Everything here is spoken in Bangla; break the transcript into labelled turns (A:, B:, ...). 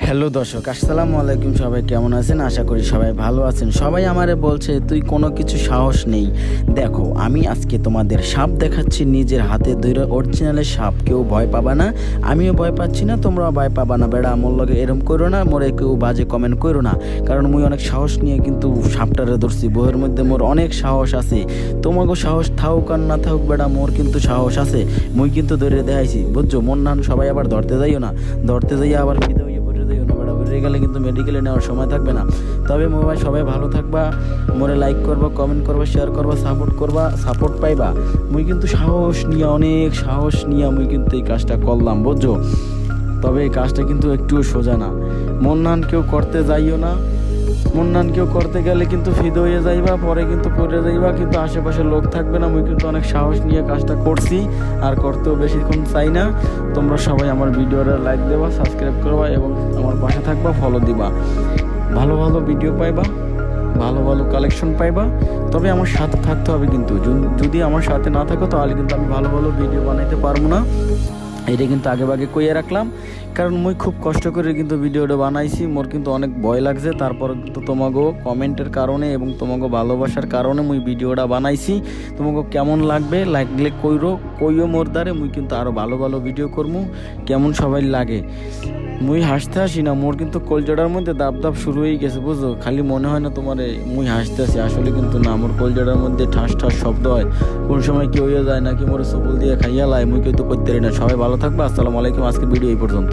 A: হ্যালো দর্শক, আসসালামু আলাইকুম। সবাই কেমন আছেন? আশা করি সবাই ভালো আছেন। সবাই আমারে বলছে তুই কোনো কিছু সাহস নেই। দেখো, আমি আজকে তোমাদের সাপ দেখাচ্ছি, নিজের হাতে ধরে অরিজিনালের সাপ। কেউ ভয় পাবা না, আমিও ভয় পাচ্ছি না, তোমরাও ভয় পাবা না। বেড়া মোর লগে এরম করো না, মোরে কেউ বাজে কমেন্ট করো না, কারণ মুই অনেক সাহস নিয়ে কিন্তু সাপটারে ধরছি। বইয়ের মধ্যে মোর অনেক সাহস আছে। তোমাকেও সাহস থাকুক আর না থাকুক, বেড়া মোর কিন্তু সাহস আছে। মুই কিন্তু ধরে দেখাইছি, বুঝছো? মন না সবাই আবার ধরতে যাইও না, ধরতে যাইয়া আবার ফিদে হইয়া উড়ে গেলে কিন্তু মেডিকেলে নেওয়ার সময় থাকবে না। তবে মোবাইল সবাই ভালো থাকবা, মোরে লাইক করবা, কমেন্ট করবা, শেয়ার করবা, সাপোর্ট করবা, সাপোর্ট পাইবা। মুই কিন্তু সাহস নিয়ে, অনেক সাহস নিয়ে মুই কিন্তু এই কাজটা করলাম, বুঝছো? তবে এই কাজটা কিন্তু একটুও সোজা না। মন কেউ করতে যাইও না। মন কেউ করতে গেলে কিন্তু ফিদে হয়ে যাইবা, পরে কিন্তু পড়ে যাইবা, কিন্তু আশেপাশে লোক থাকবে না। মুই কিন্তু অনেক সাহস নিয়ে কাজটা করছি, আর করতেও বেশিক্ষণ চাই না। তোমরা সবাই আমার ভিডিওটা লাইক দেবা, সাবস্ক্রাইব করবা এবং আমার পাশে থাকবা, ফলো দিবা। ভালো ভালো ভিডিও পাইবা, ভালো ভালো কালেকশন পাইবা। তবে আমার সাথে থাকতে হবে কিন্তু। যদি আমার সাথে না থাকো তাহলে কিন্তু আমি ভালো ভালো ভিডিও বানাইতে পারবো না। এটা কিন্তু আগে কইয়া রাখলাম, কারণ মুই খুব কষ্ট করে কিন্তু ভিডিওটা বানাইছি। মোর কিন্তু অনেক ভয় লাগছে, তারপর কিন্তু তোমাকে কমেন্টের কারণে এবং তোমাকে ভালোবাসার কারণে মুই ভিডিওটা বানাইছি। তোমাকে কেমন লাগলে কইও মোর দ্বারে। মুই কিন্তু আরও ভালো ভালো ভিডিও করবো, কেমন সবাই লাগে। মুই হাসতে হাসি না, মোর কিন্তু কলজাটার মধ্যে দাপ শুরু হয়ে গেছে, বুঝছো? খালি মনে হয় না তোমার মুই হাসতে আসি, আসলে কিন্তু না। মোর কলজাটার মধ্যে ঠাস শব্দ হয়, কোন সময় কি হয়ে যায় নাকি মোর সবল দিয়ে খাইয়া লাই, মুই কিন্তু করতে পারি না। সবাই ভালো থাকবে, আসসালামু আলাইকুম। আজকের ভিডিও এই পর্যন্ত।